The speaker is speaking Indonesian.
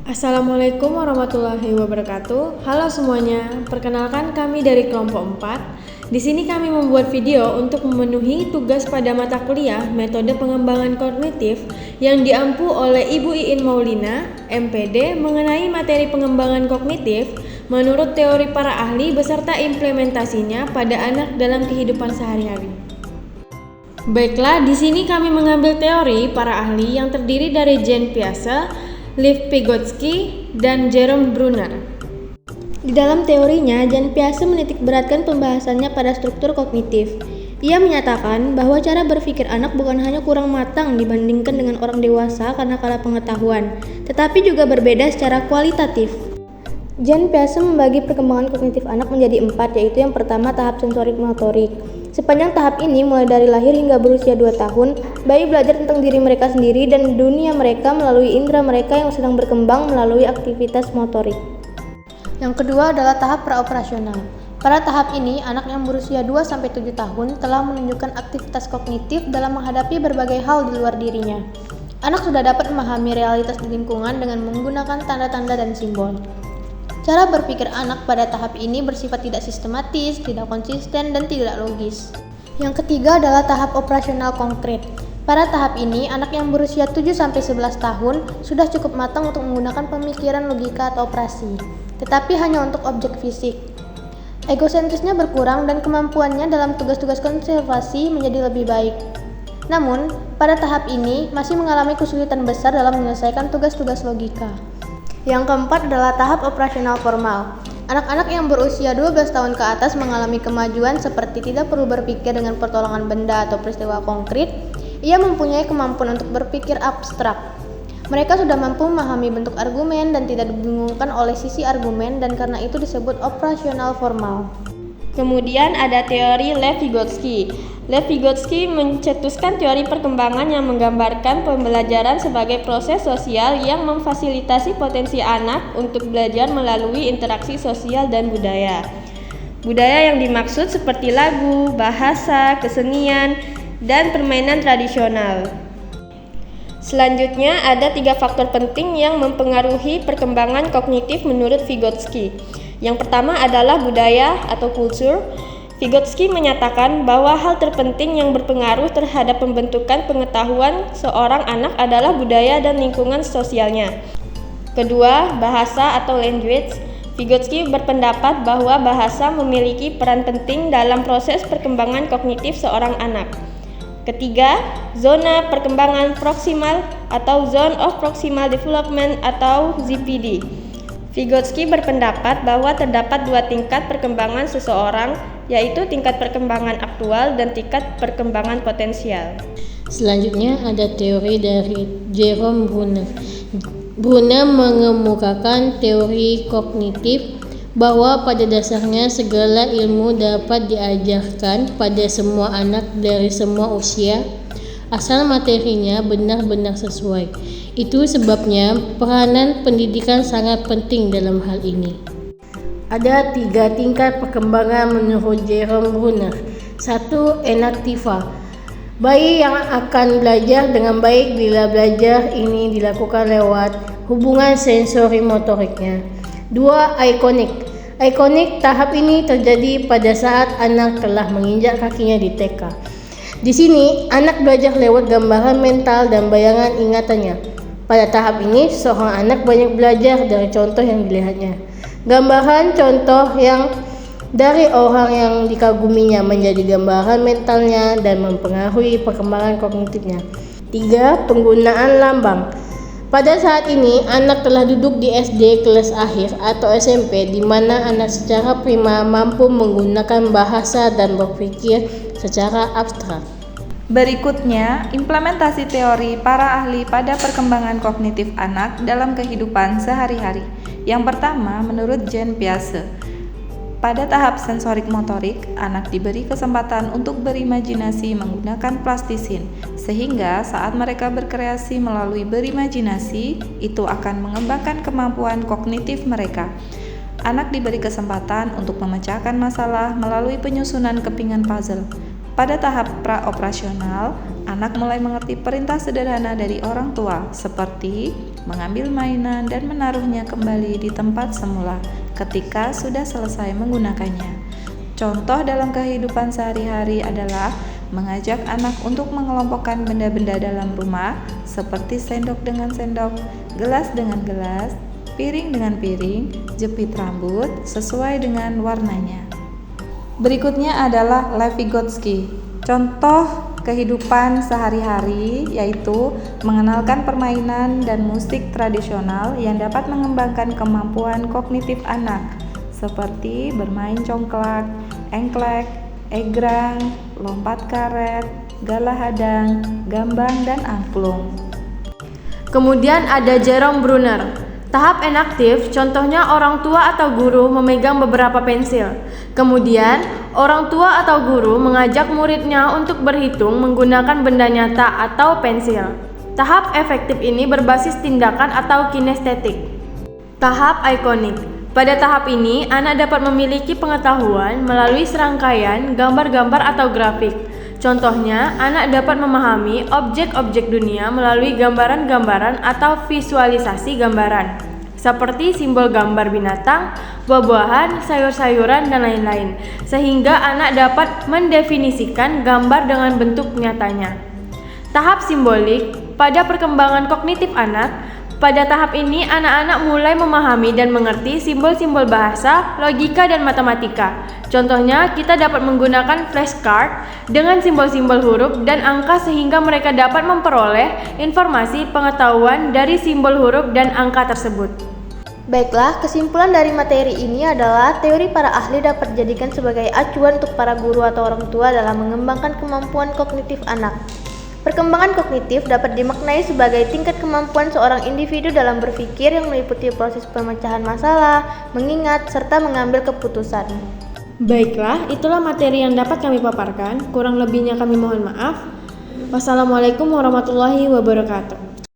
Assalamualaikum warahmatullahi wabarakatuh. Halo semuanya, perkenalkan kami dari kelompok 4. Di sini kami membuat video untuk memenuhi tugas pada mata kuliah metode pengembangan kognitif yang diampu oleh Ibu Iin Maulina, MPD, mengenai materi pengembangan kognitif menurut teori para ahli beserta implementasinya pada anak dalam kehidupan sehari-hari. Baiklah, di sini kami mengambil teori para ahli yang terdiri dari Jean Piaget, Lev Vygotsky, dan Jerome Bruner. Di dalam teorinya, Jean Piaget menitikberatkan pembahasannya pada struktur kognitif. Ia menyatakan bahwa cara berpikir anak bukan hanya kurang matang dibandingkan dengan orang dewasa karena kalah pengetahuan, tetapi juga berbeda secara kualitatif. Jean Piaget membagi perkembangan kognitif anak menjadi 4, yaitu yang pertama tahap sensorik motorik. Sepanjang tahap ini, mulai dari lahir hingga berusia 2 tahun, bayi belajar tentang diri mereka sendiri dan dunia mereka melalui indera mereka yang sedang berkembang melalui aktivitas motorik. Yang kedua adalah tahap praoperasional. Pada tahap ini, anak yang berusia 2-7 tahun telah menunjukkan aktivitas kognitif dalam menghadapi berbagai hal di luar dirinya. Anak sudah dapat memahami realitas di lingkungan dengan menggunakan tanda-tanda dan simbol. Cara berpikir anak pada tahap ini bersifat tidak sistematis, tidak konsisten, dan tidak logis. Yang ketiga adalah tahap operasional konkret. Pada tahap ini, anak yang berusia 7-11 tahun sudah cukup matang untuk menggunakan pemikiran logika atau operasi, tetapi hanya untuk objek fisik. Egosentrisnya berkurang dan kemampuannya dalam tugas-tugas konservasi menjadi lebih baik. Namun, pada tahap ini masih mengalami kesulitan besar dalam menyelesaikan tugas-tugas logika. Yang keempat adalah tahap operasional formal. Anak-anak yang berusia 12 tahun ke atas mengalami kemajuan seperti tidak perlu berpikir dengan pertolongan benda atau peristiwa konkret. Ia mempunyai kemampuan untuk berpikir abstrak. Mereka sudah mampu memahami bentuk argumen dan tidak dibingungkan oleh sisi argumen, dan karena itu disebut operasional formal. Kemudian ada teori Lev Vygotsky. Lev Vygotsky mencetuskan teori perkembangan yang menggambarkan pembelajaran sebagai proses sosial yang memfasilitasi potensi anak untuk belajar melalui interaksi sosial dan budaya. Budaya yang dimaksud seperti lagu, bahasa, kesenian, dan permainan tradisional. Selanjutnya ada 3 faktor penting yang mempengaruhi perkembangan kognitif menurut Vygotsky. Yang pertama adalah budaya atau culture. Vygotsky menyatakan bahwa hal terpenting yang berpengaruh terhadap pembentukan pengetahuan seorang anak adalah budaya dan lingkungan sosialnya. Kedua, bahasa atau language. Vygotsky berpendapat bahwa bahasa memiliki peran penting dalam proses perkembangan kognitif seorang anak. Ketiga, zona perkembangan proksimal atau Zone of Proximal Development atau ZPD. Vygotsky berpendapat bahwa terdapat 2 tingkat perkembangan seseorang, yaitu tingkat perkembangan aktual dan tingkat perkembangan potensial. Selanjutnya ada teori dari Jerome Bruner. Bruner mengemukakan teori kognitif bahwa pada dasarnya segala ilmu dapat diajarkan pada semua anak dari semua usia, asal materinya benar-benar sesuai. Itu sebabnya peranan pendidikan sangat penting dalam hal ini. Ada 3 tingkat perkembangan menurut Jerome Bruner. 1. Enaktiva. Bayi yang akan belajar dengan baik bila belajar ini dilakukan lewat hubungan sensori motoriknya. 2. Ikonik. Ikonik tahap ini terjadi pada saat anak telah menginjak kakinya di TK. Di sini, anak belajar lewat gambaran mental dan bayangan ingatannya. Pada tahap ini, seorang anak banyak belajar dari contoh yang dilihatnya. Gambaran contoh yang dari orang yang dikaguminya menjadi gambaran mentalnya dan mempengaruhi perkembangan kognitifnya. 3. Penggunaan lambang. Pada saat ini, anak telah duduk di SD kelas akhir atau SMP, di mana anak secara prima mampu menggunakan bahasa dan berpikir secara abstrak. Berikutnya, implementasi teori para ahli pada perkembangan kognitif anak dalam kehidupan sehari-hari. Yang pertama, menurut Jean Piaget, pada tahap sensorik motorik, anak diberi kesempatan untuk berimajinasi menggunakan plastisin, sehingga saat mereka berkreasi melalui berimajinasi, itu akan mengembangkan kemampuan kognitif mereka. Anak diberi kesempatan untuk memecahkan masalah melalui penyusunan kepingan puzzle. Pada tahap praoperasional, anak mulai mengerti perintah sederhana dari orang tua, seperti mengambil mainan dan menaruhnya kembali di tempat semula ketika sudah selesai menggunakannya. Contoh dalam kehidupan sehari-hari adalah mengajak anak untuk mengelompokkan benda-benda dalam rumah, seperti sendok dengan sendok, gelas dengan gelas, piring dengan piring, jepit rambut sesuai dengan warnanya. Berikutnya adalah Lev Vygotsky. Contoh kehidupan sehari-hari yaitu mengenalkan permainan dan musik tradisional yang dapat mengembangkan kemampuan kognitif anak, seperti bermain congklak, engklek, egrang, lompat karet, galahadang, gambang, dan angklung. Kemudian ada Jerome Bruner. Tahap enaktif, contohnya orang tua atau guru memegang beberapa pensil. Kemudian, orang tua atau guru mengajak muridnya untuk berhitung menggunakan benda nyata atau pensil. Tahap efektif ini berbasis tindakan atau kinestetik. Tahap ikonik. Pada tahap ini, anak dapat memiliki pengetahuan melalui serangkaian gambar-gambar atau grafik. Contohnya, anak dapat memahami objek-objek dunia melalui gambaran-gambaran atau visualisasi gambaran, seperti simbol gambar binatang, buah-buahan, sayur-sayuran, dan lain-lain, sehingga anak dapat mendefinisikan gambar dengan bentuk nyatanya. Tahap simbolik. Pada perkembangan kognitif anak, pada tahap ini anak-anak mulai memahami dan mengerti simbol-simbol bahasa, logika, dan matematika. Contohnya, kita dapat menggunakan flashcard dengan simbol-simbol huruf dan angka sehingga mereka dapat memperoleh informasi pengetahuan dari simbol huruf dan angka tersebut. Baiklah, kesimpulan dari materi ini adalah teori para ahli dapat dijadikan sebagai acuan untuk para guru atau orang tua dalam mengembangkan kemampuan kognitif anak. Perkembangan kognitif dapat dimaknai sebagai tingkat kemampuan seorang individu dalam berpikir yang meliputi proses pemecahan masalah, mengingat, serta mengambil keputusan. Baiklah, itulah materi yang dapat kami paparkan. Kurang lebihnya kami mohon maaf. Wassalamualaikum warahmatullahi wabarakatuh.